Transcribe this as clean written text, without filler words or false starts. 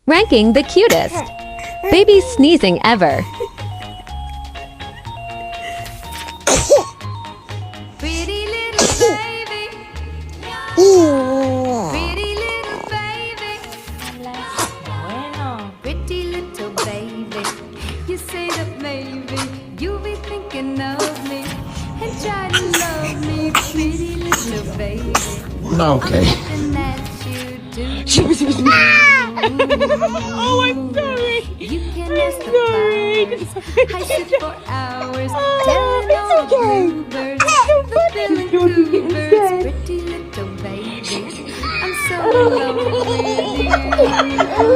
Ranking the cutest. Baby sneezing ever. Pretty little baby. Pretty little baby. Pretty little baby. You say that maybe you'll be thinking of me and try to love me. Pretty little baby. Okay. Nothing that you do. Oh, I'm sorry. You can ask the flowers. I sit for hours telling all the bluebirds